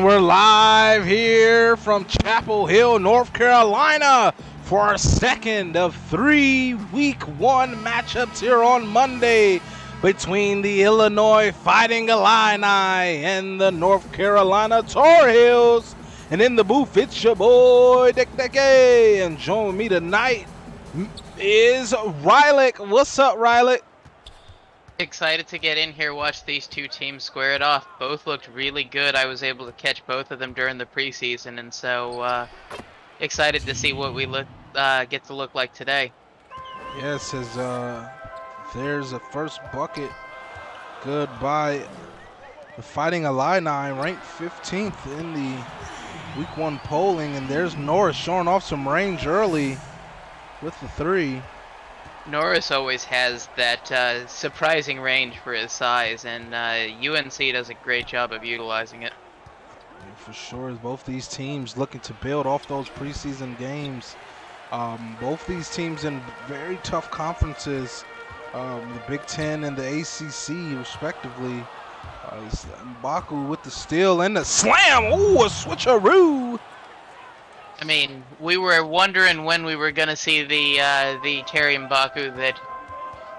And we're live here from Chapel Hill, North Carolina for our second of 3 Week 1 matchups here on Monday between the Illinois Fighting Illini and the North Carolina Tar Heels. And in the booth, it's your boy, Dick Dickey. And joining me tonight is Rylick. What's up, Rylick? Excited to get in here, watch these two teams square it off. Both looked really good. I was able to catch both of them during the preseason, and so excited to see what we get to look like today. Yes, as there's a first bucket good by the Fighting Illini, ranked 15th in the Week 1 polling, and there's Norris showing off some range early with the three. Norris always has that surprising range for his size, and UNC does a great job of utilizing it. And for sure, both these teams looking to build off those preseason games. Both these teams in very tough conferences, the Big Ten and the ACC respectively. Mbaku with the steal and the slam. Ooh, a switcheroo. I mean, we were wondering when we were going to see the Terry Mbaku that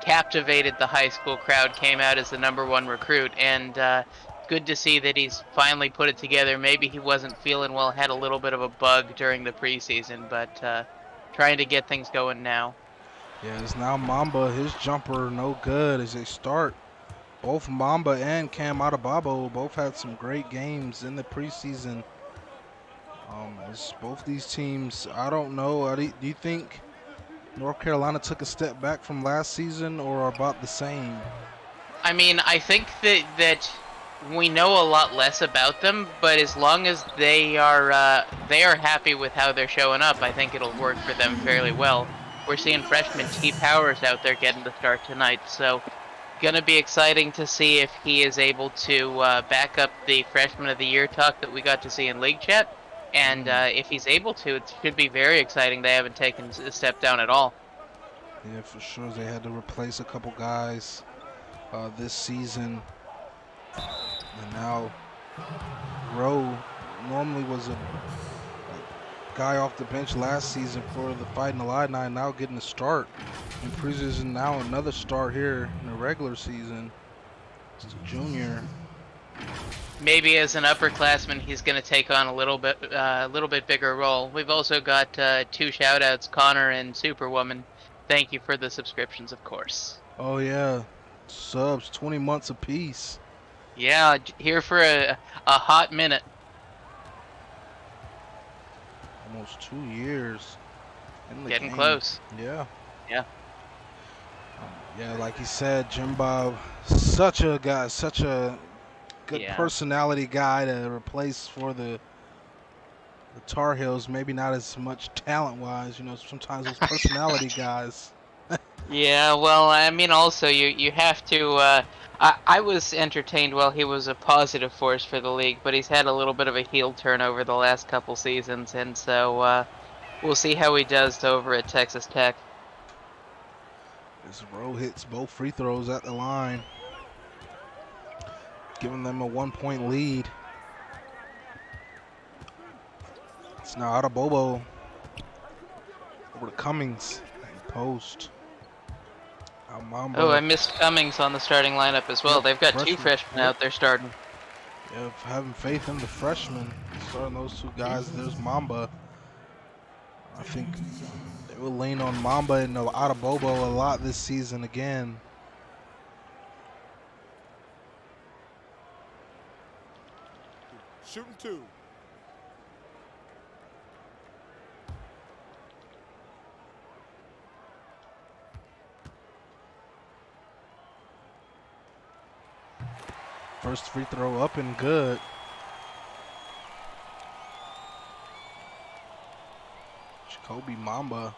captivated the high school crowd, came out as the #1 recruit, and good to see that he's finally put it together. Maybe he wasn't feeling well, had a little bit of a bug during the preseason, but trying to get things going now. Yeah, it's now Mamba, his jumper no good as they start. Both Mamba and Cam Adebayo both had some great games in the preseason. As both these teams, I don't know, do you think North Carolina took a step back from last season or about the same? I mean, I think that we know a lot less about them, but as long as they are happy with how they're showing up, I think it'll work for them fairly well. We're seeing freshman T. Powers out there getting the start tonight, so gonna be exciting to see if he is able to back up the Freshman of the Year talk that we got to see in League Chat. And if he's able to, it should be very exciting. They haven't taken a step down at all. Yeah, for sure. They had to replace a couple guys this season. And now Rowe normally was a guy off the bench last season for the Fighting Illini, now getting a start in preseason, now another start here in the regular season. It's a junior. Maybe as an upperclassman, he's going to take on a little bit bigger role. We've also got two shout-outs, Connor and Superwoman. Thank you for the subscriptions, of course. Oh yeah, subs, 20 months apiece. Yeah, here for a hot minute. Almost 2 years. Getting close. Yeah. Yeah. Yeah, like you said, Csba, such a guy, such a good personality guy to replace for the Tar Heels. Maybe not as much talent-wise, you know. Sometimes those personality guys. Yeah, well, I mean, also you have to. I was entertained while he was a positive force for the league, but he's had a little bit of a heel turn over the last couple seasons, and so we'll see how he does over at Texas Tech. As Rowe hits both free throws at the line, giving them a 1-point lead. It's now Adebayo over to Cummings post. Oh, I missed Cummings on the starting lineup as well. They've got two freshmen out there starting. Yeah, having faith in the freshmen, starting those two guys. There's Mamba. I think they will lean on Mamba and Adebayo a lot this season again. Shooting two. First free throw up and good. Jacoby Mamba,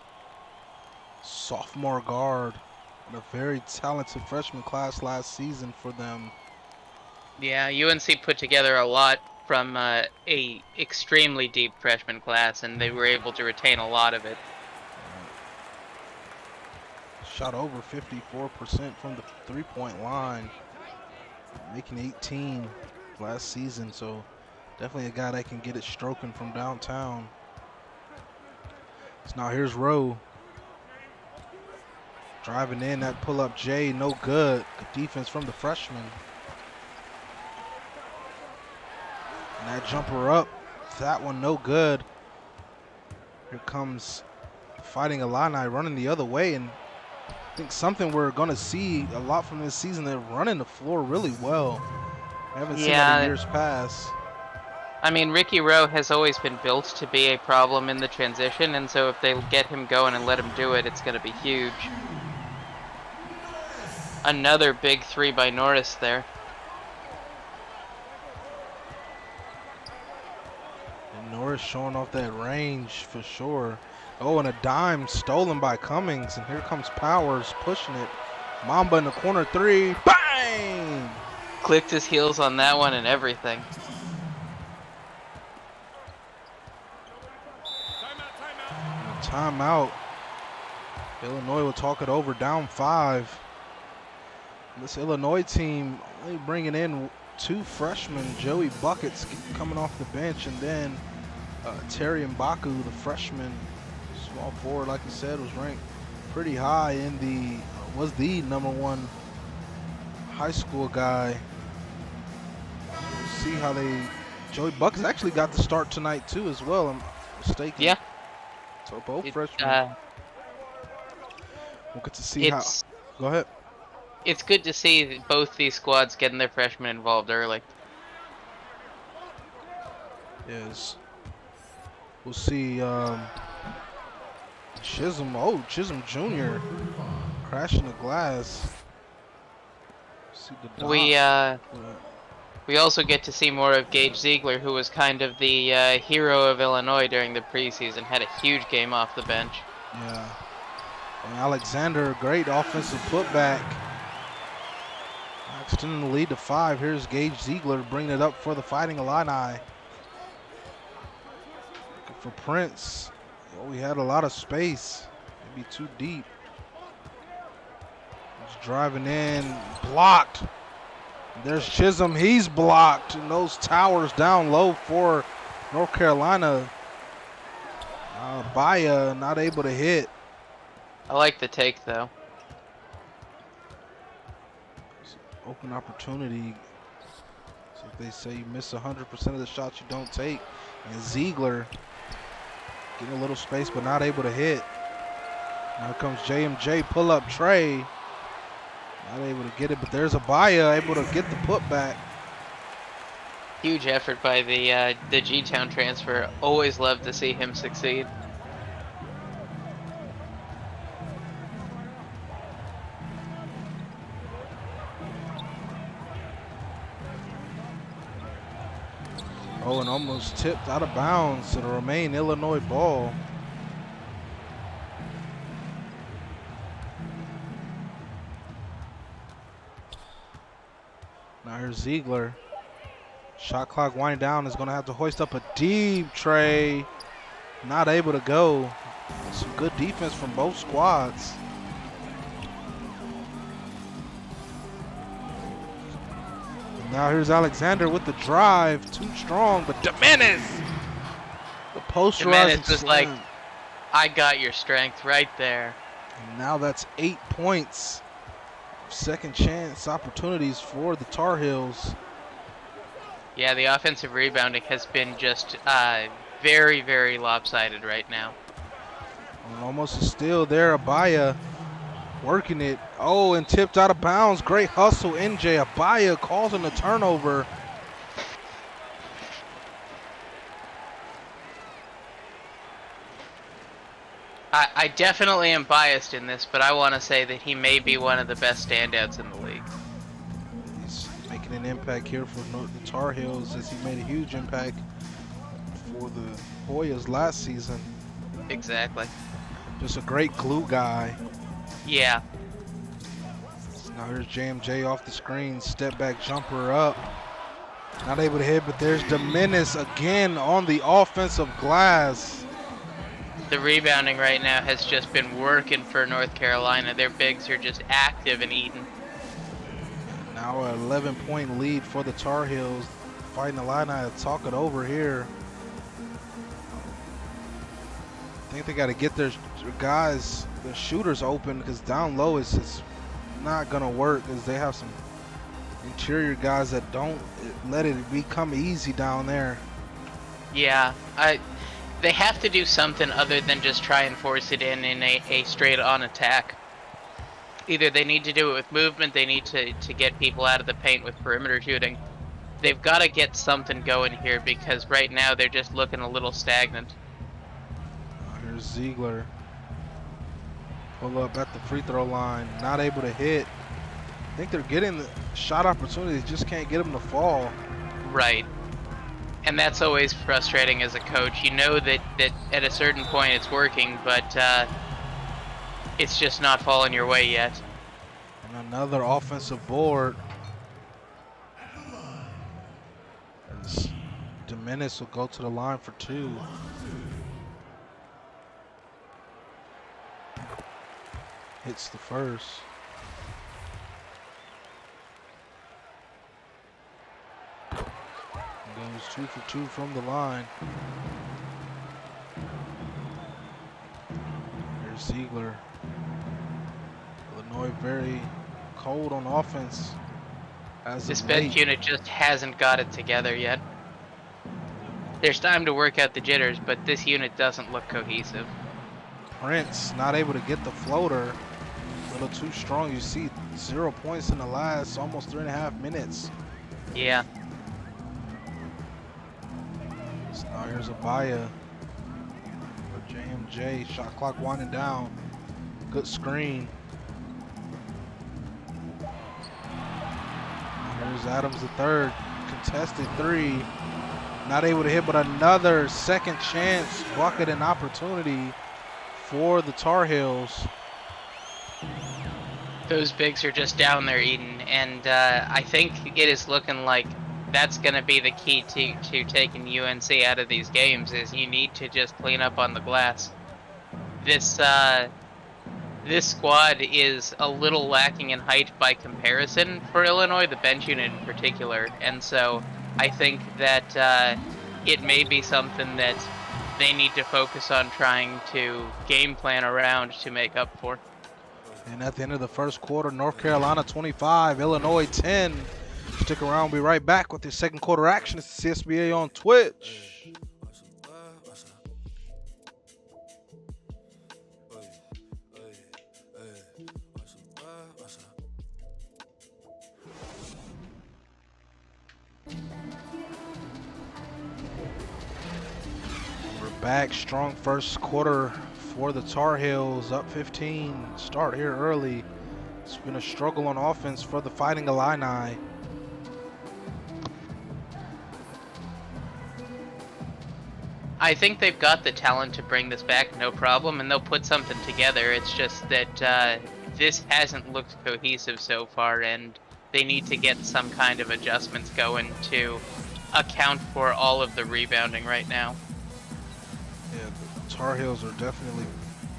sophomore guard, and a very talented freshman class last season for them. Yeah, UNC put together a lot from a extremely deep freshman class, and they were able to retain a lot of it. Shot over 54% from the three-point line, making 18 last season. So Definitely a guy that can get it stroking from downtown. So now here's Rowe. Driving in, that pull-up J, no good. Good defense from the freshman. And that jumper up, that one no good. Here comes Fighting Illini running the other way, and I think something we're going to see a lot from this season, they're running the floor really well. I haven't seen that in years past. I mean, Ricky Rowe has always been built to be a problem in the transition, and so if they get him going and let him do it, it's going to be huge. Another big three by Norris there. And Norris showing off that range for sure. Oh, and a dime stolen by Cummings, and here comes Powers pushing it. Mamba in the corner three, bang! Clicked his heels on that one and everything. Timeout. Illinois will talk it over, down 5. This Illinois team only bringing in 2 freshmen. Joey Buckets coming off the bench, and then Terry Mbaku, the freshman, small forward, like you said, was ranked pretty high in was the #1 high school guy. We'll see how Joey Buckets actually got the start tonight too as well, I'm mistaken. Yeah. So both freshmen. We'll get to see how. Go ahead. It's good to see both these squads getting their freshmen involved early. Yes. We'll see Chisholm. Oh, Chisholm Jr. crashing the glass. See the we also get to see more of Gage Ziegler, who was kind of the hero of Illinois during the preseason. Had a huge game off the bench. Yeah. And Alexander, great offensive putback. Extending the lead to 5. Here's Gage Ziegler bringing it up for the Fighting Illini. Looking for Prince. Oh, we had a lot of space. Maybe too deep. He's driving in, blocked. There's Chisholm, he's blocked. And those towers down low for North Carolina. Baya not able to hit. I like the take though. Open opportunity. So if they say you miss 100% of the shots you don't take. And Ziegler getting a little space but not able to hit. Now comes JMJ, pull up Trey. Not able to get it, but there's a Baya able to get the putback. Huge effort by the G-Town transfer. Always love to see him succeed. Oh, and almost tipped out of bounds to the remain Illinois ball. Now here's Ziegler. Shot clock winding down, is going to have to hoist up a deep tray. Not able to go. Some good defense from both squads. Now here's Alexander with the drive, too strong, but Dominguez, the posterizing Dominguez was like, I got your strength right there. And now that's 8 points. Second chance opportunities for the Tar Heels. Yeah, the offensive rebounding has been just very, very lopsided right now. And almost a steal there, Abaya working it. Oh, and tipped out of bounds. Great hustle, NJ. Abaya causing the turnover. I definitely am biased in this, but I want to say that he may be one of the best standouts in the league. He's making an impact here for the Tar Heels, as he made a huge impact for the Hoyas last season. Exactly. Just a great glue guy. Yeah. Now here's JMJ off the screen, step back jumper up. Not able to hit, but there's Dominguez again on the offensive glass. The rebounding right now has just been working for North Carolina. Their bigs are just active and eating. Now an 11-point lead for the Tar Heels. Fighting Illini to talk it over here. I think they got to get their guys, their shooters open, because down low it's just not going to work, because they have some interior guys that don't let it become easy down there. Yeah, they have to do something other than just try and force it in a straight-on attack. Either they need to do it with movement, they need to get people out of the paint with perimeter shooting. They've got to get something going here, because right now they're just looking a little stagnant. Here's Ziegler. Pull up at the free throw line, not able to hit. I think they're getting the shot opportunities, just can't get them to fall. Right. And that's always frustrating as a coach. You know that at a certain point it's working, but it's just not falling your way yet. And another offensive board. As Dominus will go to the line for 2. Hits the first. Goes 2 for 2 from the line. Here's Ziegler. Illinois very cold on offense. This bench unit just hasn't got it together yet. There's time to work out the jitters, but this unit doesn't look cohesive. Prince not able to get the floater. A little too strong. You see 0 points in the last almost 3.5 minutes. Yeah. So now here's Abaya for JMJ. Shot clock winding down. Good screen. Here's Adams the third. Contested 3. Not able to hit, but another second chance bucket and opportunity for the Tar Heels. Those bigs are just down there eating, and I think it is looking like that's going to be the key to taking UNC out of these games, is you need to just clean up on the glass. This squad is a little lacking in height by comparison for Illinois, the bench unit in particular, and so I think that it may be something that they need to focus on trying to game plan around to make up for. And at the end of the first quarter, North Carolina 25, Illinois 10. Stick around, we'll be right back with your second quarter action. It's the CSBA on Twitch. We're back, strong first quarter for the Tar Heels, up 15. Start here early. It's been a struggle on offense for the Fighting Illini. I think they've got the talent to bring this back, no problem, and they'll put something together. It's just that this hasn't looked cohesive so far, and they need to get some kind of adjustments going to account for all of the rebounding right now. Yeah, the Tar Heels are definitely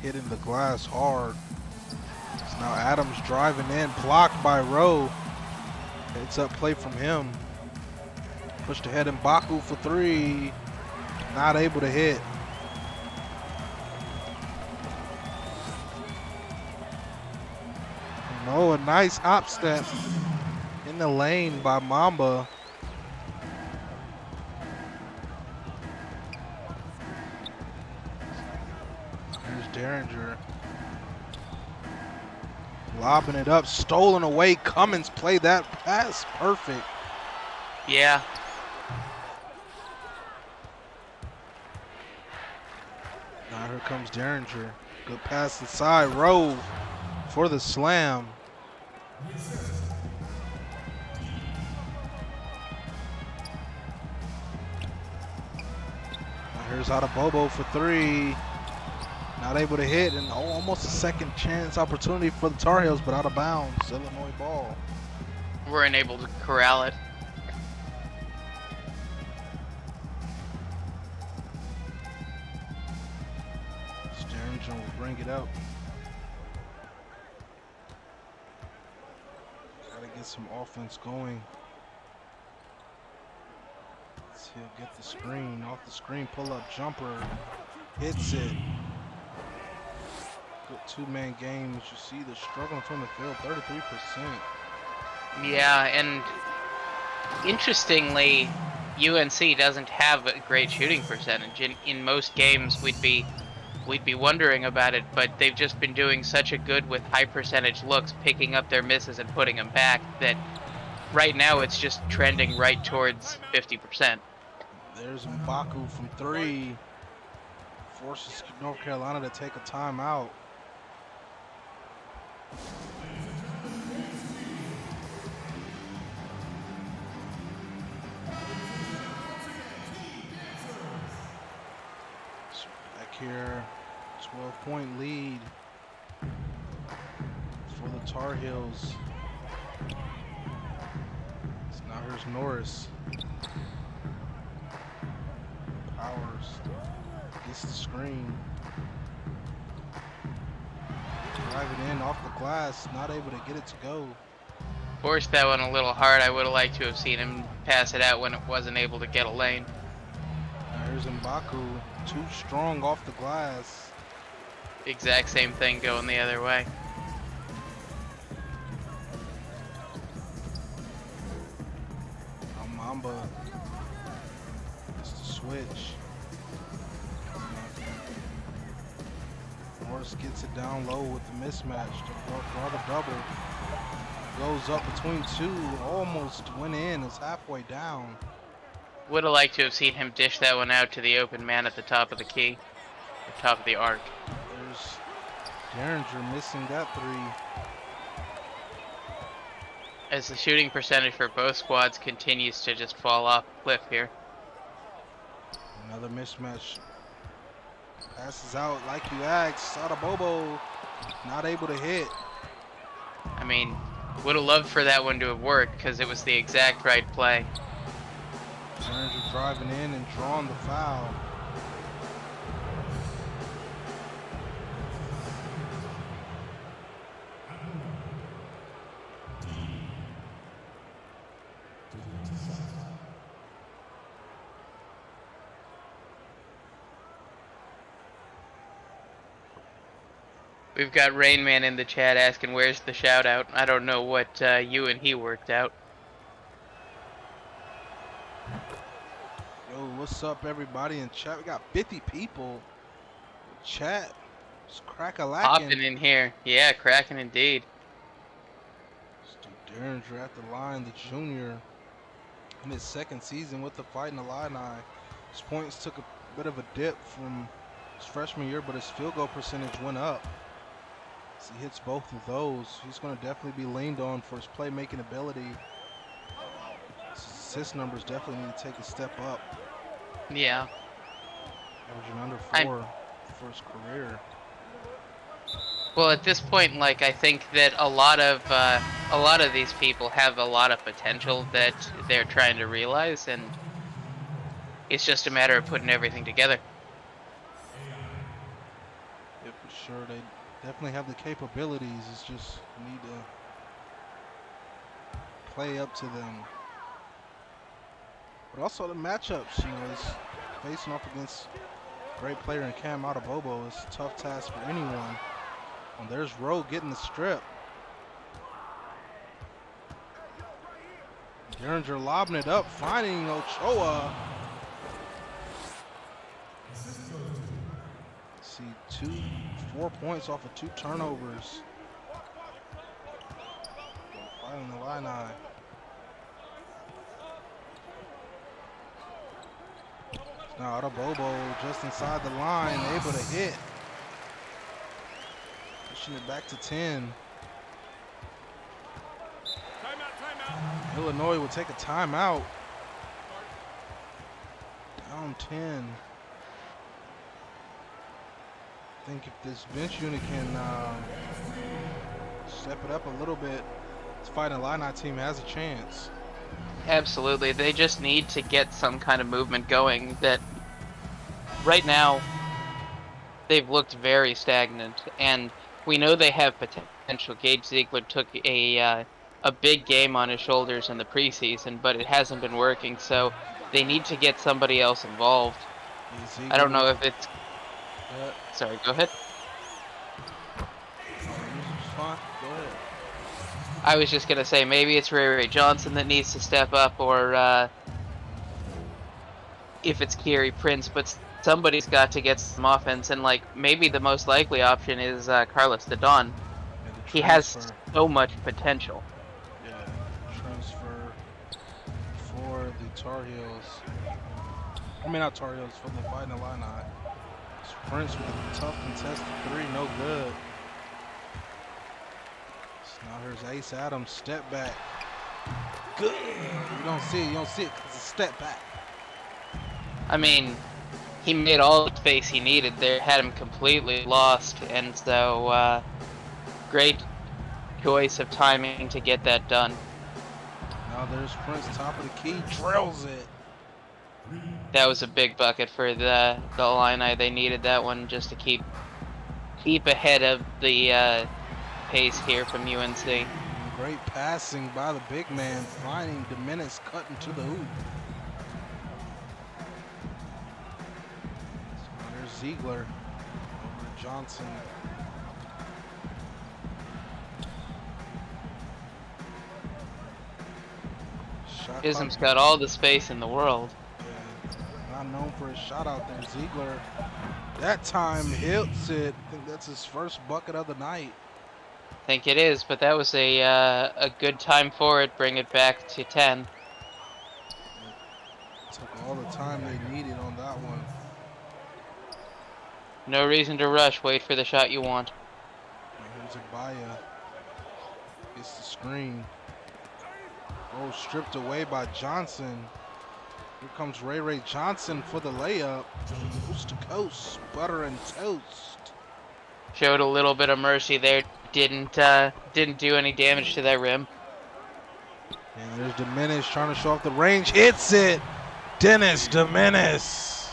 hitting the glass hard. So now Adams driving in, blocked by Rowe. Heads up play from him. Pushed ahead in Baku for 3. Not able to hit. Oh, a nice hop step in the lane by Mamba. Here's Derringer. Lobbing it up, stolen away. Cummins played that pass perfect. Yeah. Now here comes Derringer. Good pass inside. Rowe for the slam. Now here's Adebayo for 3. Not able to hit, and almost a second chance opportunity for the Tar Heels, but out of bounds. Illinois ball. Weren't able to corral it. Derringer will bring it out. Gotta get some offense going. He'll get the screen. Off the screen, pull-up jumper. Hits it. Good two-man game. As you see, they're struggling from the field, 33%. Yeah, and interestingly, UNC doesn't have a great shooting percentage. In most games, we'd be wondering about it, but they've just been doing such a good with high percentage looks, picking up their misses and putting them back, that right now it's just trending right towards 50%. There's M'Baku from three. Forces North Carolina to take a timeout. So back here, 12-point lead for the Tar Heels. So now here's Norris. Powers gets the screen. Driving in off the glass, not able to get it to go. Forced that one a little hard. I would have liked to have seen him pass it out when it wasn't able to get a lane. There's M'Baku, too strong off the glass. Exact same thing going the other way. Mamba gets the switch. Morris gets it down low with the mismatch to draw the double. Goes up between two, almost went in, is halfway down. Would have liked to have seen him dish that one out to the open man at the top of the key, or top of the arc. There's Derringer missing that three. As the shooting percentage for both squads continues to just fall off a cliff here. Another mismatch. Passes out like you asked. Bobo not able to hit. I mean, would have loved for that one to have worked because it was the exact right play. Derringer driving in and drawing the foul. We've got Rain Man in the chat asking where's the shout out. I don't know what you and he worked out. Yo, what's up everybody in chat? We got 50 people. Chat. It's crack-a-lacking. Hopping in here. Yeah, cracking indeed. Derringer at the line, the junior, in his second season with the Fighting Illini. His points took a bit of a dip from his freshman year, but his field goal percentage went up. As he hits both of those, he's going to definitely be leaned on for his playmaking ability. His assist numbers definitely need to take a step up. Yeah. Averaging under 4 for his career. Well, at this point, like, I think that a lot of these people have a lot of potential that they're trying to realize, and it's just a matter of putting everything together. Yeah, for sure. They definitely have the capabilities. It's just need to play up to them. But also the matchups, you know, is facing off against a great player in Cam Bobo is a tough task for anyone. And there's Rowe getting the strip. Derringer lobbing it up, finding Ochoa. Let's see, 4 points off of 2 turnovers. Fighting Illini. Now Bobo just inside the line, able to hit. Pushing it back to 10. Timeout. Illinois will take a timeout. Down 10. I think if this bench unit can step it up a little bit, this Fighting Illini team has a chance. Absolutely. They just need to get some kind of movement going. That right now they've looked very stagnant, and we know they have potential. Gage Ziegler took a big game on his shoulders in the preseason, but it hasn't been working. So they need to get somebody else involved. I don't know if it's. Sorry, go ahead. Fine. Go ahead. I was just gonna say maybe it's Ray Johnson that needs to step up, or if it's Kiri Prince, but somebody's got to get some offense, and like maybe the most likely option is Carlos Dedon. He has so much potential. Yeah, transfer for the Tar Heels. I mean, not Tar Heels, for the Fighting Illini. Prince with a tough contested three, no good. So now here's Ace Adams, step back. Good. You don't see it, because it's a step back. I mean, he made all the space he needed there, had him completely lost, and so great choice of timing to get that done. Now there's Prince, top of the key, drills it. That was a big bucket for the Illini. They needed that one just to keep ahead of the pace here from UNC. Great passing by the big man, finding Dominus cutting to the hoop. So there's Ziegler over Johnson. Ism's got all the space in the world. Yeah, not known for his shot out there. Ziegler, that time hits it. I think that's his first bucket of the night. I think it is, but that was a good time for it. Bring it back to 10. It took all the time they needed on that one. No reason to rush. Wait for the shot you want. Here's Abaya. Gets the screen. Oh, stripped away by Johnson. Here comes Ray Johnson for the layup. Coast to coast, butter and toast. Showed a little bit of mercy there. Didn't do any damage to that rim. And there's Dominus trying to show off the range. Hits it. Dennis Dominus.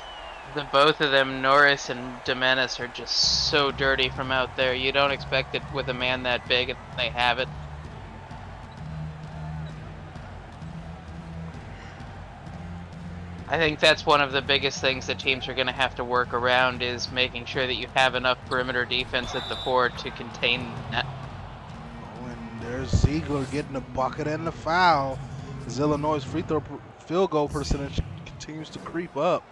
The both of them, Norris and Dominus, are just so dirty from out there. You don't expect it with a man that big, and they have it. I think that's one of the biggest things that teams are going to have to work around, is making sure that you have enough perimeter defense at the 4 to contain that. Oh, and there's Ziegler getting a bucket and a foul, as Illinois' field goal percentage continues to creep up.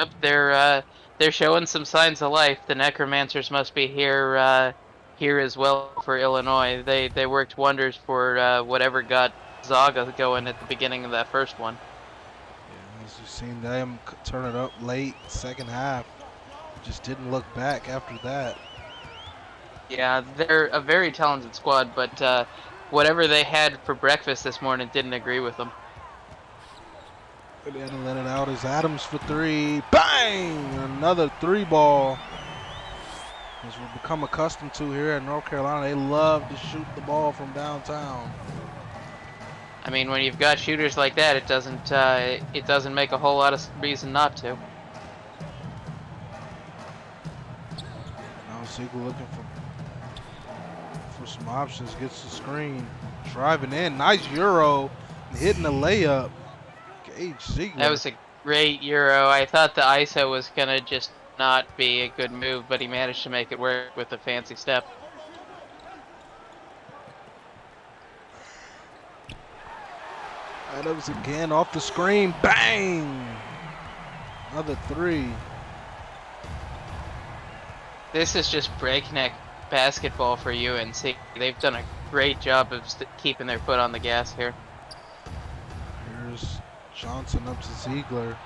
Yep, they're showing some signs of life. The Necromancers must be here as well for Illinois. They worked wonders for whatever got Gonzaga going at the beginning of that first one. As you've seen them turn it up late, second half. Just didn't look back after that. Yeah, they're a very talented squad, but whatever they had for breakfast this morning didn't agree with them. And then let it out as Adams for three. Bang! Another three ball. As we've become accustomed to here at North Carolina, they love to shoot the ball from downtown. I mean, when you've got shooters like that, it doesn't make a whole lot of reason not to. Now Ziegler looking for some options, gets the screen, driving in, nice Euro, and hitting the layup. Gage Ziegler. That was a great Euro. I thought the ISO was gonna just not be a good move, but he managed to make it work with a fancy step. Adams again off the screen, bang! Another three. This is just breakneck basketball for UNC. They've done a great job of keeping their foot on the gas here. Here's Johnson up to Ziegler.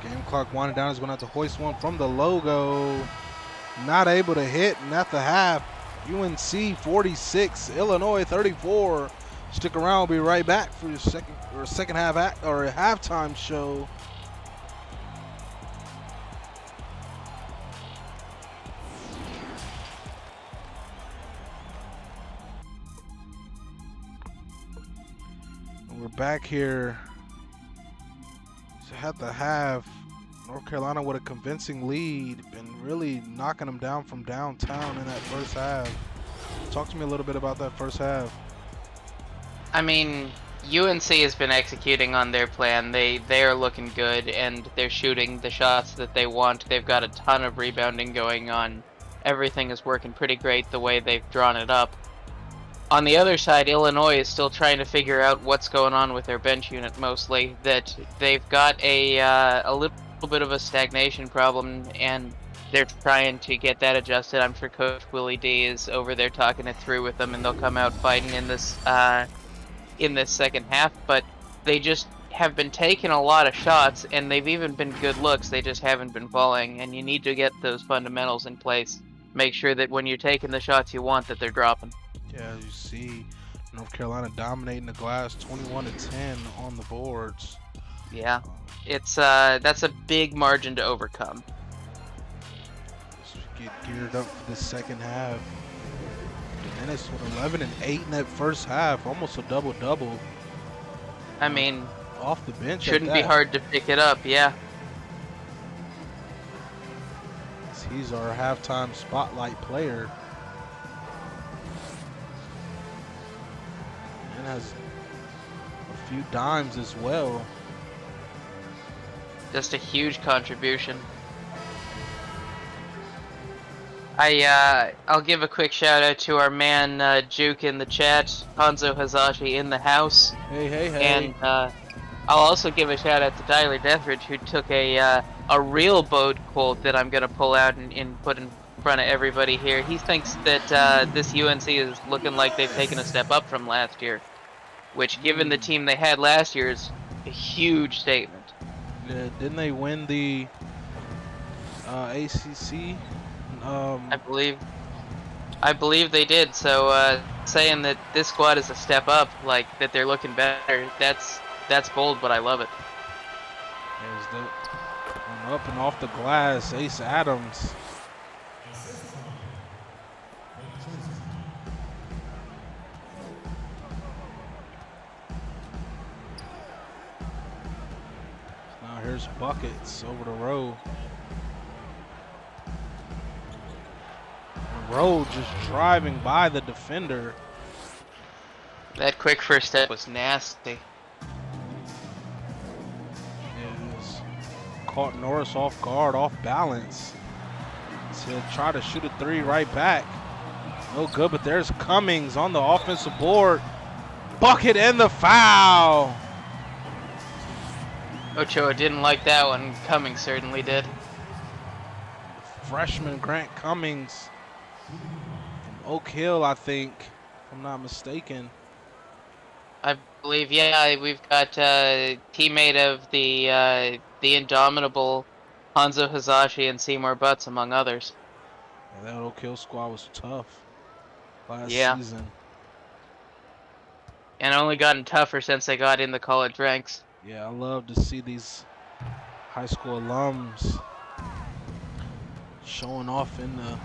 Game clock winding down. He's going to have to hoist one from the logo. Not able to hit, and at the half, UNC 46, Illinois 34. Stick around. We'll be right back for your second half or a halftime show. And we're back here. So at the half, North Carolina with a convincing lead, been really knocking them down from downtown in that first half. Talk to me a little bit about that first half. I mean, UNC has been executing on their plan. They are looking good, and they're shooting the shots that they want. They've got a ton of rebounding going on. Everything is working pretty great the way they've drawn it up. On the other side, Illinois is still trying to figure out what's going on with their bench unit mostly. That they've got a little bit of a stagnation problem, and they're trying to get that adjusted. I'm sure Coach Willie D is over there talking it through with them, and they'll come out fighting in this second half. But they just have been taking a lot of shots, and they've even been good looks. They just haven't been falling, and you need to get those fundamentals in place. Make sure that when you're taking the shots you want, that they're dropping. Yeah, you see North Carolina dominating the glass 21-10 on the boards. Yeah, it's that's a big margin to overcome. Let's get geared up for the second half. Dennis with 11 and 8 in that first half, almost a double-double. I mean, off the bench. Shouldn't be hard to pick it up, yeah. He's our halftime spotlight player. And has a few dimes as well. Just a huge contribution. I'll give a quick shout out to our man Juke in the chat, Hanzo Hazashi in the house. Hey. And I'll also give a shout out to Tyler Deathridge, who took a real boat quote that I'm gonna pull out and put in front of everybody here. He thinks that this UNC is looking like they've taken a step up from last year, which, given the team they had last year, is a huge statement. Yeah, didn't they win the ACC? I believe they did. So saying that this squad is a step up, like that they're looking better, that's bold, but I love it. There's the up and off the glass, Ace Adams. Now here's buckets over the row. Rowe just driving by the defender. That quick first step was nasty. Caught Norris off guard, off balance. So try to shoot a three right back. No good, but there's Cummings on the offensive board. Bucket and the foul. Ochoa didn't like that one. Cummings certainly did. Freshman Grant Cummings from Oak Hill, I think, if I'm not mistaken. I believe, yeah, we've got a teammate of the indomitable Hanzo Hazashi and Seymour Butts, among others. Yeah, that Oak Hill squad was tough last season. And only gotten tougher since they got in the college ranks. Yeah, I love to see these high school alums showing off in the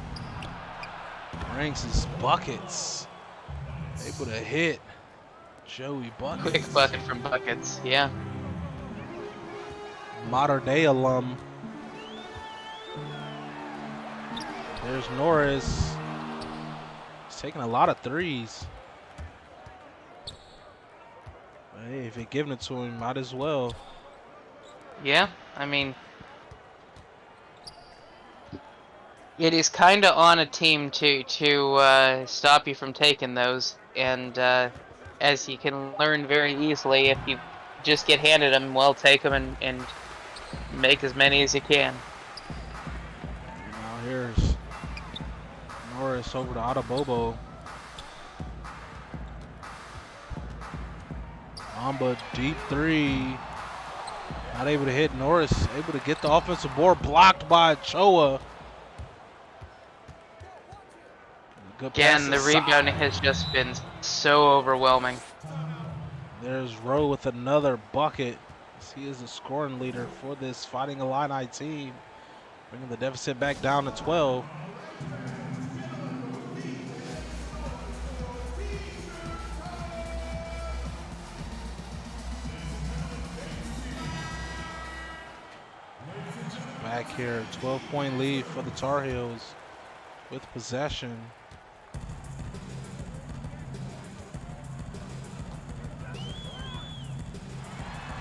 ranks as buckets. Able to hit Joey Buckets. Quick bucket from Buckets, yeah. Modern day alum. There's Norris. He's taking a lot of threes. But hey, if you're giving it to him, might as well. Yeah, I mean, it is kind of on a team to stop you from taking those, and as you can learn very easily, if you just get handed them, well, take them and make as many as you can. Now here's Norris over to Adebayo. Amba deep three. Not able to hit. Norris able to get the offensive board, blocked by Ochoa. Again, the rebounding has just been so overwhelming. There's Rowe with another bucket. He is the scoring leader for this Fighting Illini team, bringing the deficit back down to 12. Back here, 12-point lead for the Tar Heels with possession.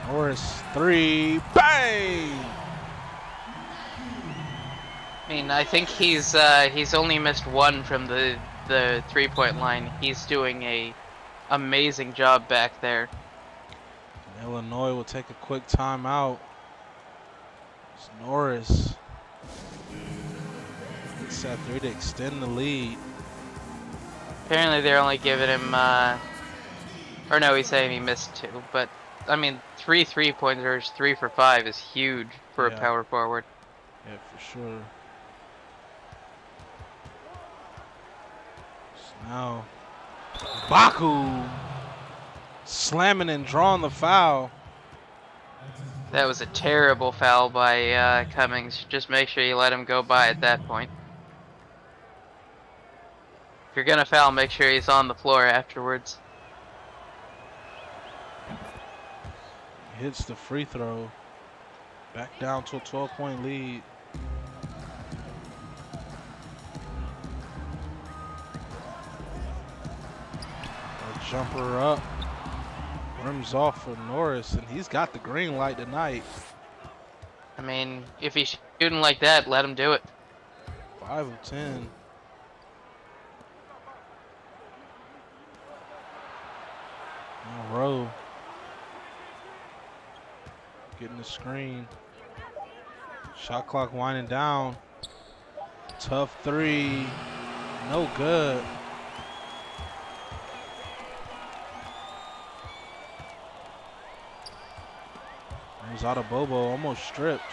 Norris, three, bang! I mean, I think he's only missed one from the 3-point line. He's doing a amazing job back there. Illinois will take a quick timeout. It's Norris. It's at 3 to extend the lead. Apparently they're only giving him, or no, he's saying he missed 2. But, I mean, 3 3-pointers, 3 for 5 is huge for a power forward. Yeah, for sure. So now, Baku slamming and drawing the foul. That was a terrible foul by Cummings. Just make sure you let him go by at that point. If you're gonna foul, make sure he's on the floor afterwards. Hits the free throw. Back down to a 12-point lead. A jumper up. Rims off for Norris, and he's got the green light tonight. I mean, if he's shooting like that, let him do it. 5 of 10. Now Rowe getting the screen. Shot clock winding down. Tough three. No good. He's out of Bobo, almost stripped.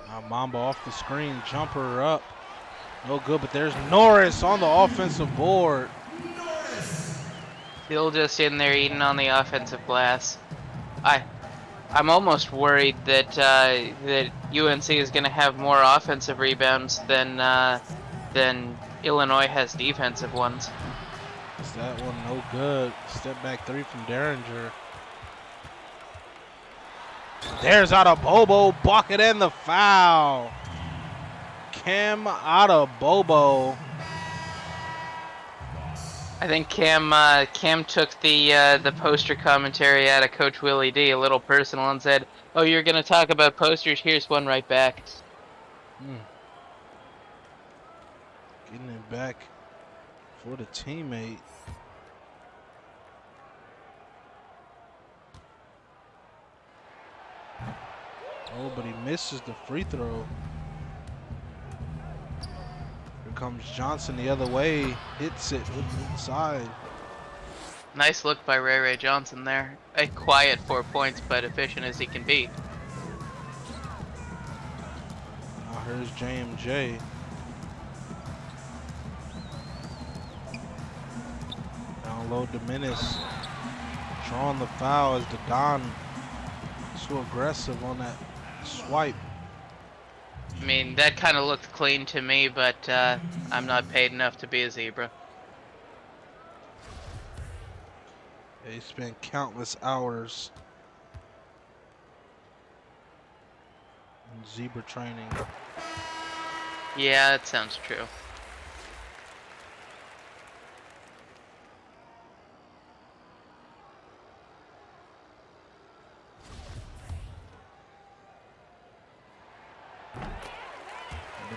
Now Mamba off the screen, jumper up. No good, but there's Norris on the offensive board. Still just in there eating on the offensive glass. I'm almost worried that that UNC is going to have more offensive rebounds than Illinois has defensive ones. Is that one no good? Step back three from Derringer. There's out of Bobo, bucket and the foul. Cam out of Bobo. I think Cam took the poster commentary out of Coach Willie D a little personal and said, "Oh, you're gonna talk about posters? Here's one right back." Getting it back for the teammate. Oh, but he misses the free throw. Here comes Johnson the other way. Hits it inside. Nice look by Ray Johnson there. A quiet 4 points, but efficient as he can be. Now here's JMJ. Down low Dominus. Drawing the foul as the Don so aggressive on that swipe. I mean, that kind of looked clean to me, but I'm not paid enough to be a zebra. They spent countless hours in zebra training. Yeah, that sounds true.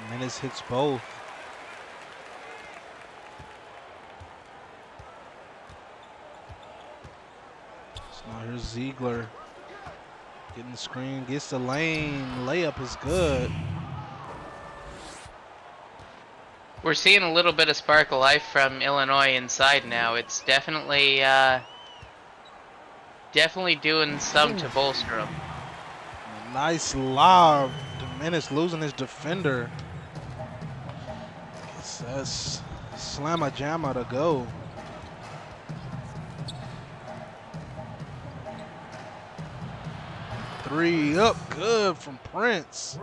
Dominus hits both. So now here's Ziegler. Getting the screen, gets the lane. Layup is good. We're seeing a little bit of spark of life from Illinois inside now. It's definitely doing some to bolster them. Nice lob. Dominus losing his defender. That's slamma jamma to go. Three up, good from Prince.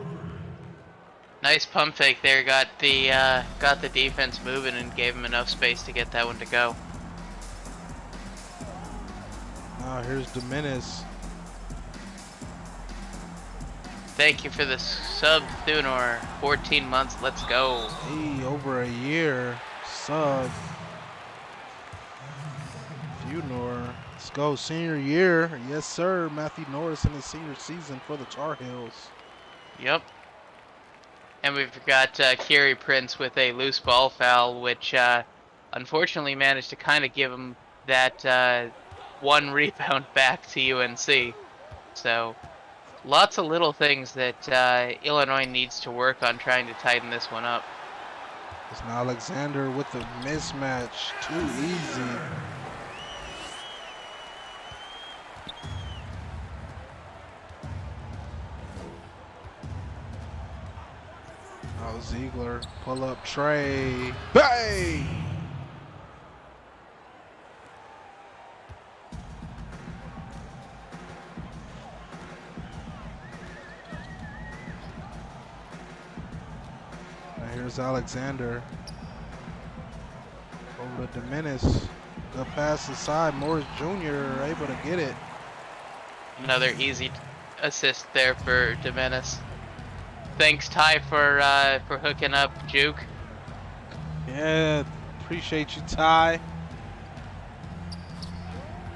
Nice pump fake there. Got the defense moving and gave him enough space to get that one to go. Now here's Dominus. Thank you for the sub, Thunor. 14 months. Let's go. Hey, over a year sub. Matthew Norris. Let's go, senior year. Yes, sir. Matthew Norris in his senior season for the Tar Heels. Yep. And we've got Kerry Prince with a loose ball foul, which unfortunately managed to kind of give him that one rebound back to UNC. So lots of little things that Illinois needs to work on trying to tighten this one up. It's now Alexander with the mismatch. Too easy. Oh, Ziegler, pull up Trey. Bang! Now here's Alexander. Over to Dominis. Good pass inside. Morris Jr. able to get it. Another easy assist there for Dominis. Thanks, Ty, for hooking up Juke. Yeah, appreciate you, Ty.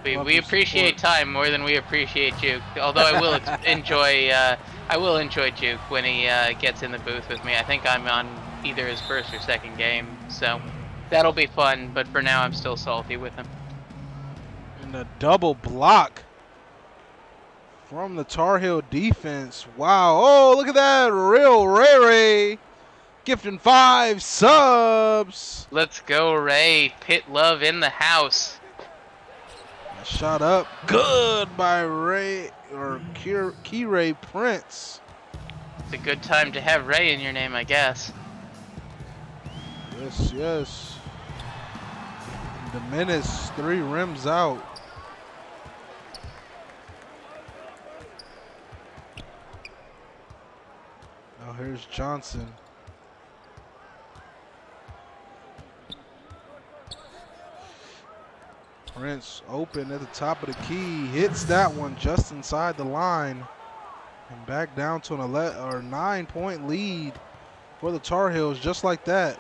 We appreciate Ty more than we appreciate Juke. Although I will enjoy Juke when he gets in the booth with me. I think I'm on either his first or second game, so that'll be fun. But for now, I'm still salty with him. And a double block from the Tar Heel defense. Wow. Oh, look at that. Real Ray gifting 5 subs. Let's go, Ray. Pit love in the house. Shot up. Good by Ray or Key Prince. It's a good time to have Ray in your name, I guess. Yes, yes. Dominis, 3 rims out. Now here's Johnson. Prince open at the top of the key. Hits that one just inside the line. And back down to an 9-point lead for the Tar Heels, just like that.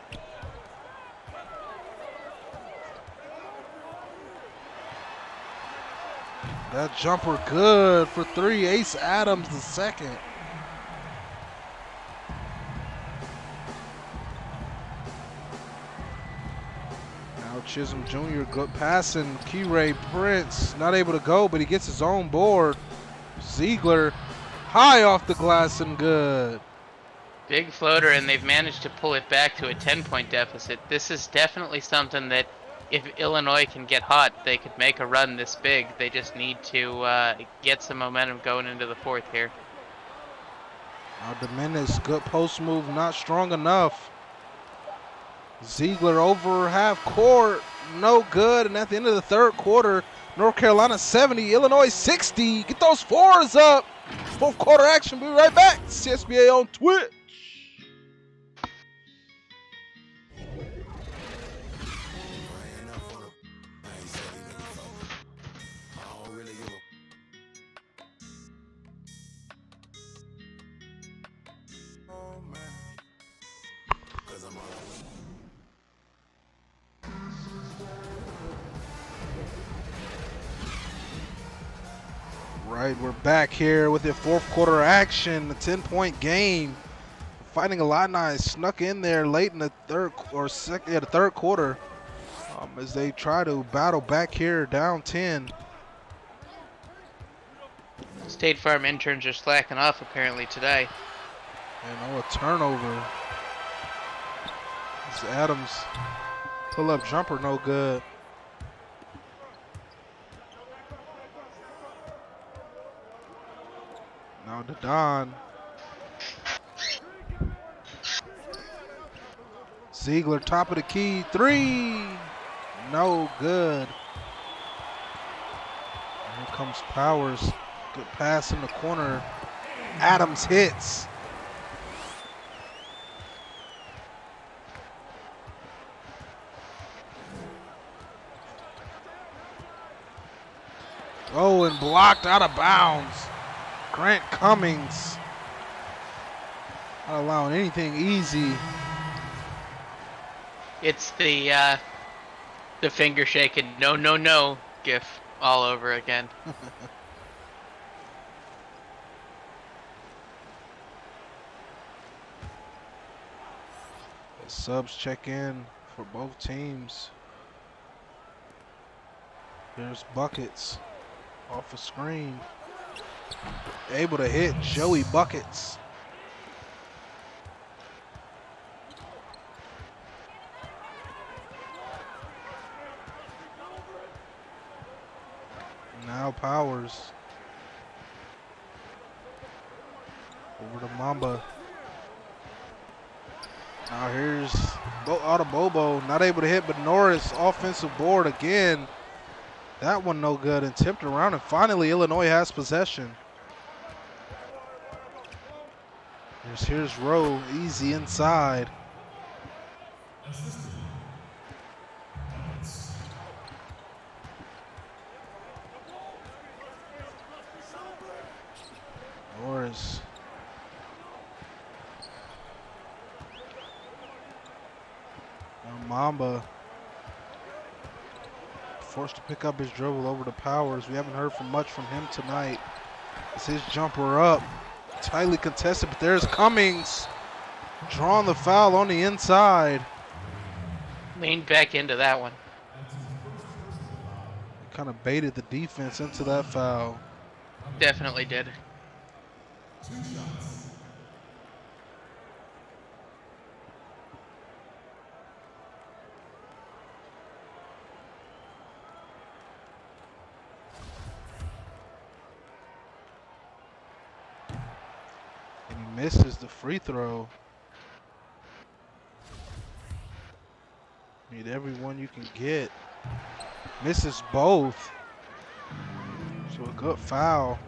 That jumper good for 3. Ace Adams the second. Now Chisholm Jr. good passing. Key Prince not able to go, but he gets his own board. Ziegler high off the glass and good. Big floater, and they've managed to pull it back to a 10-point deficit. This is definitely something that if Illinois can get hot, they could make a run this big. They just need to get some momentum going into the fourth here. Now Dominis, good post move, not strong enough. Ziegler over half court, no good. And at the end of the third quarter, North Carolina 70, Illinois 60. Get those 4s up. Fourth quarter action. We'll be right back. CSBA on Twitch. Right, we're back here with the fourth quarter action, a 10-point game. Fighting Illini snuck in there late in the third quarter as they try to battle back here down 10. State Farm interns are slacking off apparently today. And a turnover. It's Adams pull-up jumper, no good. Now to Don. Ziegler, top of the key, 3. No good. Here comes Powers. Good pass in the corner. Adams hits. Oh, and blocked out of bounds. Grant Cummings. Not allowing anything easy. It's the finger shaking. No, no, no. gif all over again. The subs check in for both teams. Here's Buckets off a screen. Able to hit Joey Buckets. Now Powers. Over to Mamba. Now here's Bobo, not able to hit, but Norris offensive board again. That one no good and tipped around, and finally Illinois has possession. Here's Rowe, easy inside. Norris. Now Mamba. Forced to pick up his dribble over to Powers. We haven't heard much from him tonight. It's his jumper up. Tightly contested, but there's Cummings. Drawing the foul on the inside. Leaned back into that one. Kind of baited the defense into that foul. Definitely did. And he misses the free throw. Need every one you can get. Misses both. So a good foul.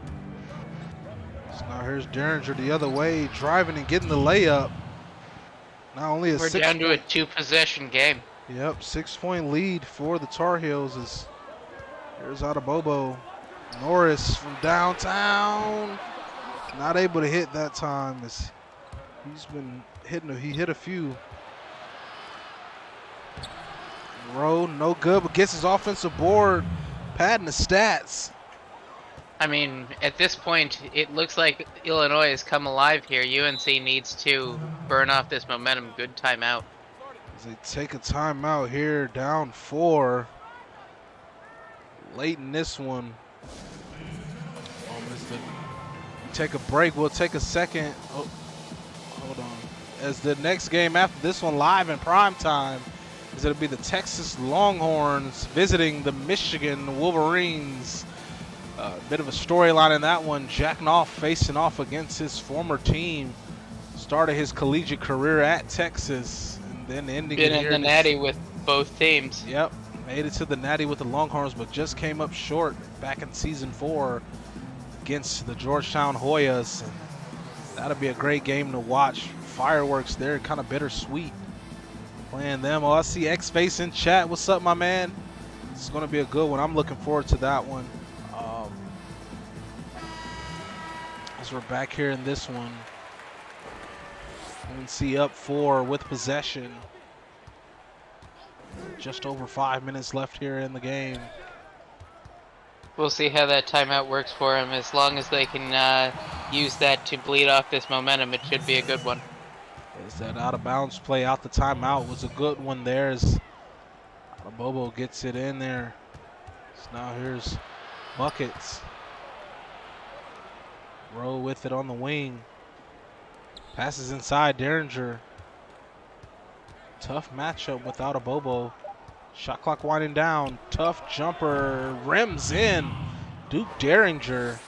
So now here's Derringer the other way, driving and getting the layup. Not only a We're down to a 2-possession game. Yep, 6-point lead for the Tar Heels. Is here's Bobo. Norris from downtown. Not able to hit that time. As he's been hitting. He hit a few. Rowe, no good, but gets his offensive board, padding the stats. I mean, at this point, it looks like Illinois has come alive here. UNC needs to burn off this momentum. Good timeout. As they take a timeout here, down 4. Late in this one. Take a break. We'll take a second. Oh, hold on. As the next game after this one live in prime time is going to be the Texas Longhorns visiting the Michigan Wolverines. A bit of a storyline in that one. Jack Knopf facing off against his former team. Started his collegiate career at Texas and then ending Been in the Natty with both teams. Yep, made it to the Natty with the Longhorns, but just came up short back in season 4 against the Georgetown Hoyas. And that'll be a great game to watch. Fireworks there, kind of bittersweet. Playing them. Oh, I see X-Face in chat. What's up, my man? It's going to be a good one. I'm looking forward to that one. As we're back here in this one. UNC up 4 with possession. Just over 5 minutes left here in the game. We'll see how that timeout works for them. As long as they can use that to bleed off this momentum, it should be a good one. As that out of bounds play out the timeout was a good one there. As Bobo gets it in there. So now here's Buckets. Rowe with it on the wing. Passes inside Derringer. Tough matchup without Bobo. Shot clock winding down. Tough jumper. Rims in. Duke Derringer.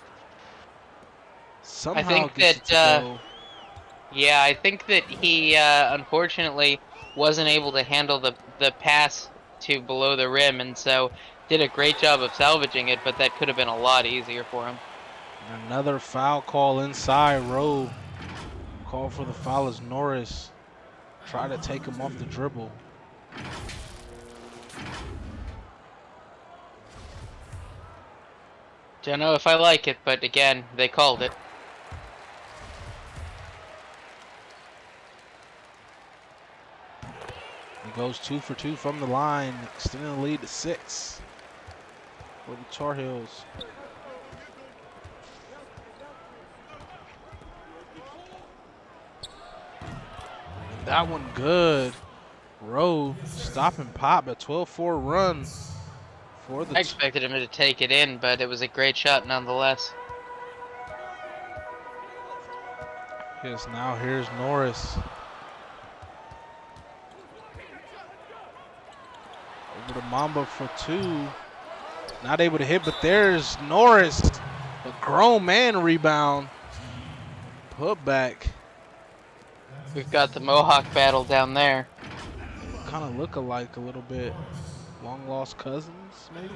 Somehow I think gets that, it to go. Yeah, I think that he unfortunately wasn't able to handle the pass to below the rim, and so did a great job of salvaging it, but that could have been a lot easier for him. Another foul call inside. Rowe. Call for the foul as Norris try to take him off the dribble. Don't know if I like it, but again, they called it. He goes 2 for 2 from the line, extending the lead to 6. for the Tar Heels. And that one good. Rowe stop and pop, a 12-4 run for the. I expected him to take it in, but it was a great shot nonetheless. Yes, now here's Norris. Over to Mamba for 2. Not able to hit, but there's Norris. A grown man rebound. Put back. We've got the Mohawk battle down there. Kind of look alike a little bit. Long lost cousins, maybe?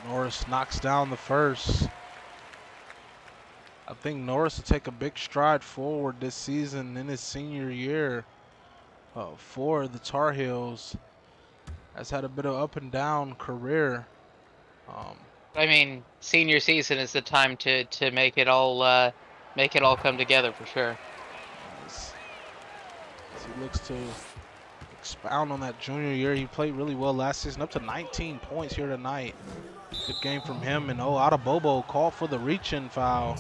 Norris knocks down the first. I think Norris will take a big stride forward this season in his senior year for the Tar Heels. Has had a bit of up and down career. I mean, senior season is the time to make it all come together for sure. As he looks to expound on that junior year, he played really well last season, up to 19 points here tonight. Good game from him, and Bobo called for the reach-in foul.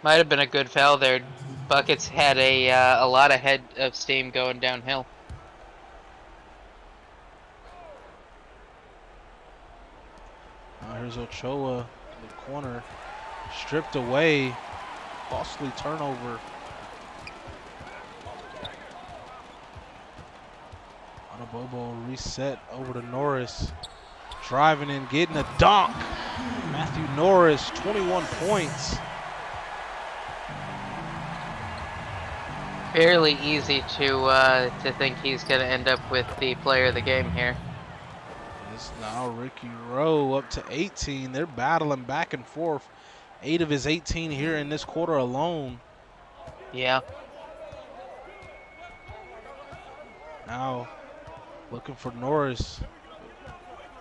Might have been a good foul there. Buckets had a lot of head of steam going downhill. Now here's Ochoa in the corner, stripped away, costly turnover. Bobo reset over to Norris, driving in, getting a dunk. Matthew Norris, 21 points. Fairly easy to think he's going to end up with the player of the game here. It's now Ricky Rowe up to 18. They're battling back and forth. 8 of his 18 here in this quarter alone. Yeah. Now looking for Norris.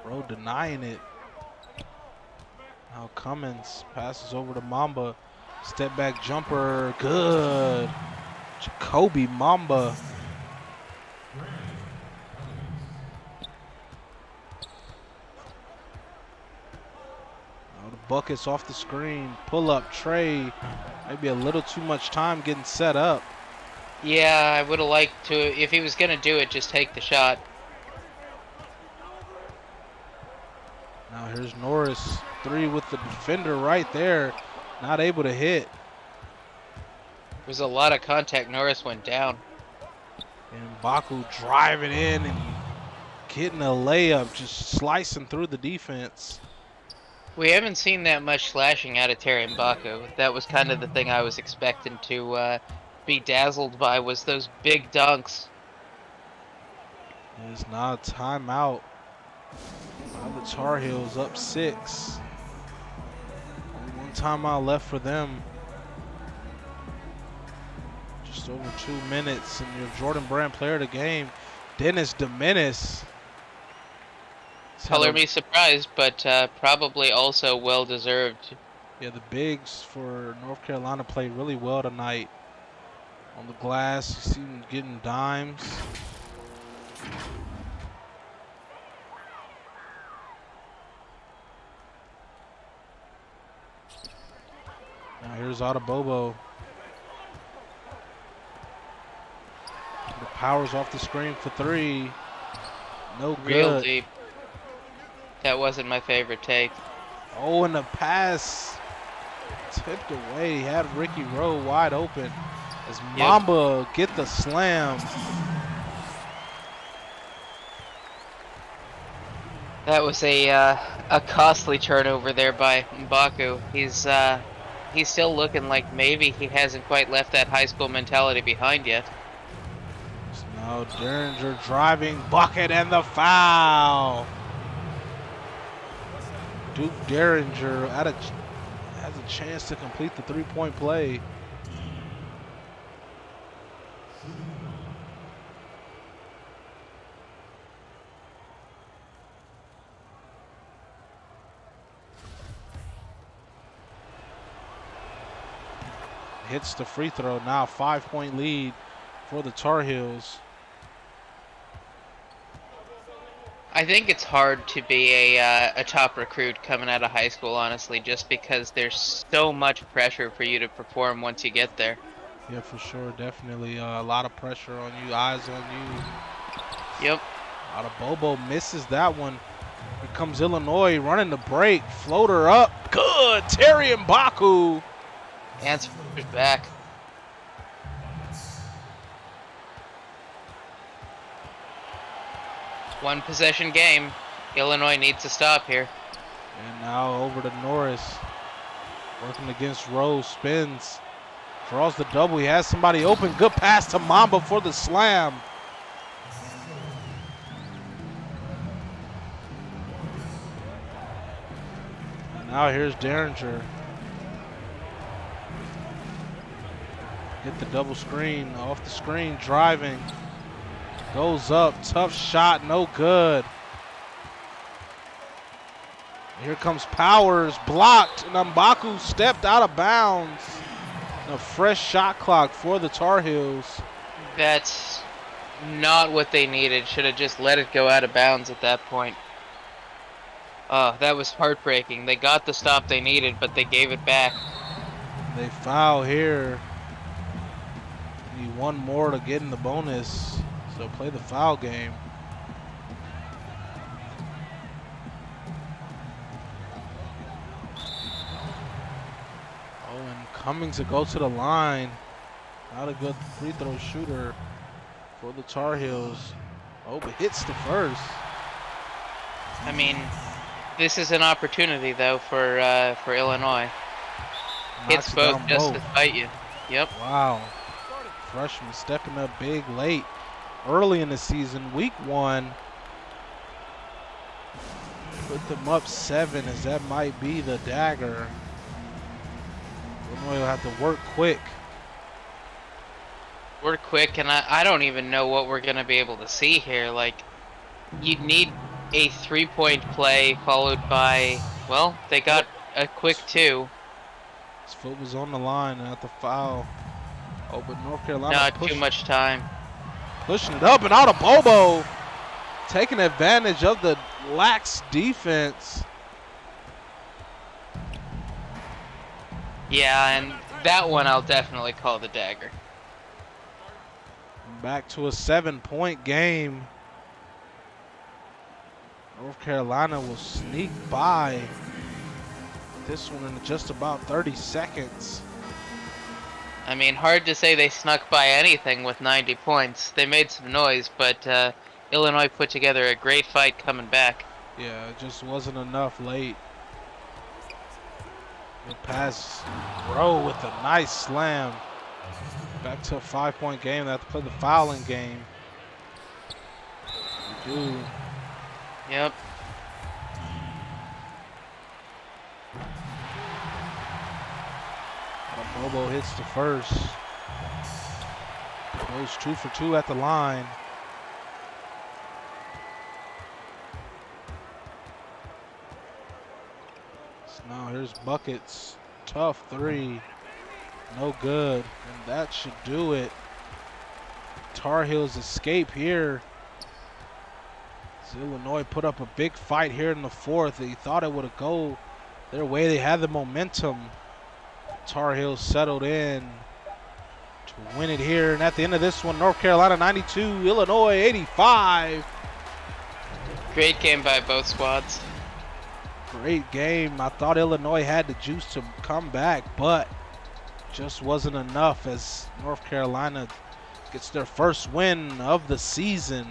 Rowe denying it. Now Cummins passes over to Mamba. Step back jumper, good. Jacoby Mamba. Now the buckets off the screen. Pull up Trey. Maybe a little too much time getting set up. Yeah, I would have liked to, if he was going to do it, just take the shot. Now here's Norris, 3 with the defender right there. Not able to hit. There's a lot of contact. Norris went down. And Baku driving in and getting a layup, just slicing through the defense. We haven't seen that much slashing out of Terry Mbaku. That was kind of the thing I was expecting to be dazzled by, was those big dunks. It is now a timeout. Now the Tar Heels up 6. Only one timeout left for them. Just over 2 minutes, and your Jordan Brand player of the game, Dennis Domenis. Color me surprised, but probably also well deserved. Yeah, the bigs for North Carolina played really well tonight. On the glass, you see them getting dimes. Now here's Bobo. The power's off the screen for 3. No good. Real deep. That wasn't my favorite take. Oh, and the pass tipped away. He had Ricky Rowe wide open as Mamba get the slam. That was a costly turnover there by Mbaku. He's still looking like maybe he hasn't quite left that high school mentality behind yet. So now Derringer driving, bucket, and the foul. Duke Derringer has a chance to complete the 3-point play. hits the free throw. Now 5-point lead for the Tar Heels. I think it's hard to be a top recruit coming out of high school, honestly, just because there's so much pressure for you to perform once you get there. Yeah, for sure. Definitely a lot of pressure on you, eyes on you. Yep. A lot of Bobo misses that one. Here comes Illinois running the break. Floater up. Good. Terry Mbaku. Answers back. One possession game. Illinois needs to stop here. And now over to Norris. Working against Rose. Spins. Draws the double. He has somebody open. Good pass to Mamba for the slam. And now here's Derringer. Hit the double screen. Off the screen. Driving. Goes up. Tough shot. No good. Here comes Powers. Blocked. And Mbaku stepped out of bounds. A fresh shot clock for the Tar Heels. That's not what they needed. Should have just let it go out of bounds at that point. Oh, that was heartbreaking. They got the stop they needed, but they gave it back. They foul here. Need one more to get in the bonus. So play the foul game. Oh, and Cummings to go to the line. Not a good free throw shooter for the Tar Heels. Oh, but hits the first. I mean, this is an opportunity though for Illinois. Hits both just to spite you. Yep. Wow. Freshman stepping up big late. Early in the season, week 1. Put them up 7 as that might be the dagger. Illinois will have to work quick. Work quick, and I don't even know what we're going to be able to see here. Like, you'd need a 3-point play followed by, well, they got a quick 2. His foot was on the line and at the foul. Oh, but North Carolina Not too much time. Pushing it up and out of Bobo. Taking advantage of the lax defense. Yeah, and that one I'll definitely call the dagger. Back to a 7-point game. North Carolina will sneak by this one in just about 30 seconds. I mean, hard to say they snuck by anything with 90 points. They made some noise, but Illinois put together a great fight coming back. Yeah, it just wasn't enough late. The pass, Rowe with a nice slam. Back to a 5-point game. They have to play the fouling game. They do. Yep. Bobo hits the first. Goes 2 for 2 at the line. So now here's buckets. Tough 3. No good. And that should do it. Tar Heels escape here. So Illinois put up a big fight here in the 4th. They thought it would have go their way. They had the momentum. Tar Heels settled in to win it here. And at the end of this one, North Carolina 92, Illinois 85. Great game by both squads. Great game. I thought Illinois had the juice to come back, but just wasn't enough as North Carolina gets their first win of the season.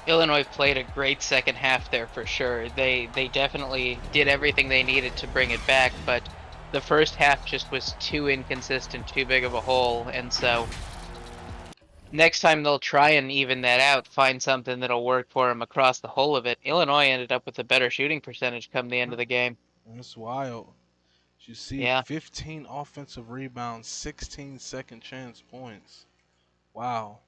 Illinois played a great second half there for sure. They definitely did everything they needed to bring it back, but the first half just was too inconsistent, too big of a hole, and so next time they'll try and even that out, find something that'll work for them across the whole of it. Illinois ended up with a better shooting percentage come the end of the game. That's wild. You see, Yeah. 15 offensive rebounds, 16 second chance points. Wow.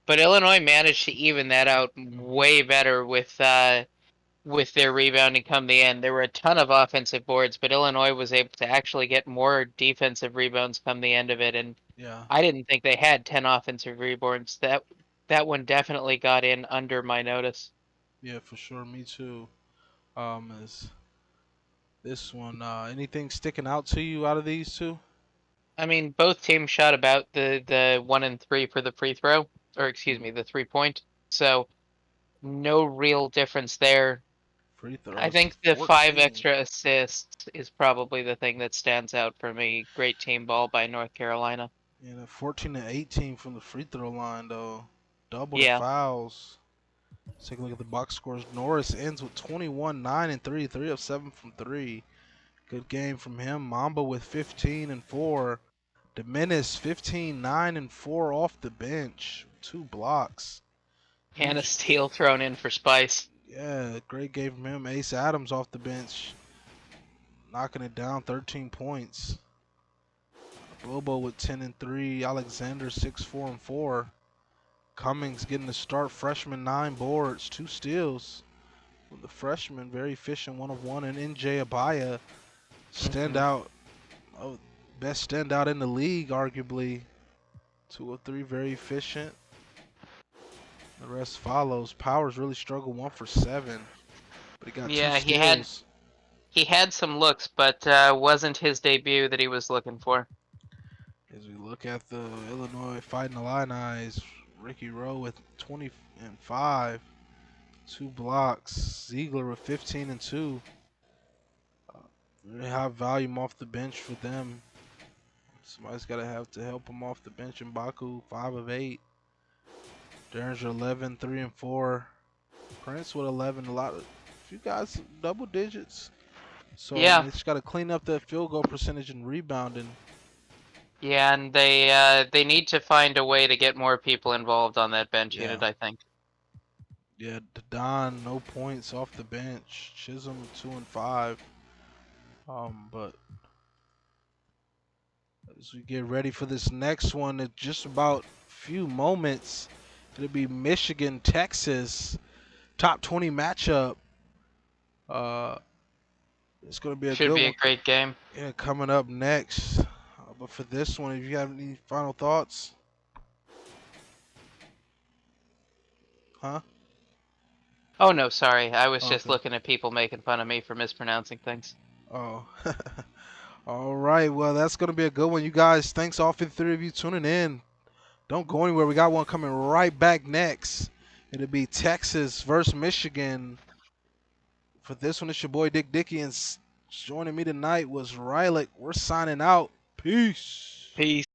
But Illinois managed to even that out way better with their rebounding come the end. There were a ton of offensive boards, but Illinois was able to actually get more defensive rebounds come the end of it. And Yeah, I didn't think they had 10 offensive rebounds. That one definitely got in under my notice. yeah, for sure. Me too. Is this one anything sticking out to you out of these two? I mean, both teams shot about the 1 and 3 for the free throw, or excuse Mm, me, the 3 point. So no real difference there. free I throws, think the 5 14. extra assists is probably the thing that stands out for me. Great team ball by North Carolina. Yeah, 14 and 18 from the free throw line though. Double the Yeah, fouls. Let's take a look at the box scores. Norris ends with 21, 9 and 3, 3 of 7 from 3. Good game from him. Mamba with 15 and 4. Dominus 15, 9 and 4 off the bench. 2 blocks. and a Huge. steal thrown in for Spice. Yeah, great game from him. Ace Adams off the bench, knocking it down, 13 points. Bobo with 10 and 3. Alexander 6, 4 and 4. Cummings getting the start. Freshman 9 boards, 2 steals. The freshman very efficient, 1 of 1. And NJ Abaya standout, oh, best standout in the league, arguably. 2 of 3, very efficient. The rest follows. Powers really struggled, 1 for 7, but he got 2 Yeah, steals. he had some looks, but wasn't his debut that he was looking for. As we look at the Illinois Fighting Illini, Ricky Rowe with 20 and 5, 2 blocks. Ziegler with 15 and 2. Very high volume off the bench for them. Somebody's got to have to help him off the bench. And Baku 5 of 8. Derringer 11, 3 and 4. Prince with 11. A few guys double digits. So I mean, Yeah, they just got to clean up that field goal percentage and rebounding. yeah, and they need to find a way to get more people involved on that bench Yeah. unit, I think. Yeah, Don, no points off the bench. Chisholm 2 and 5. But as we get ready for this next one, in just about a few moments, it'll be Michigan, Texas, top 20 matchup. Uh, it's gonna be a Should good be a one. great game. Yeah, coming up next. But for this one, if you have any final thoughts, huh? Oh no, sorry. I was just Okay. looking at people making fun of me for mispronouncing things. Oh. All right. Well, that's gonna be a good one, you guys. Thanks all for the 3 of you tuning in. Don't go anywhere. We got one coming right back next. It'll be Texas versus Michigan. For this one, it's your boy Dick Dickey, and joining me tonight was Rylick. We're signing out. Peace. Peace.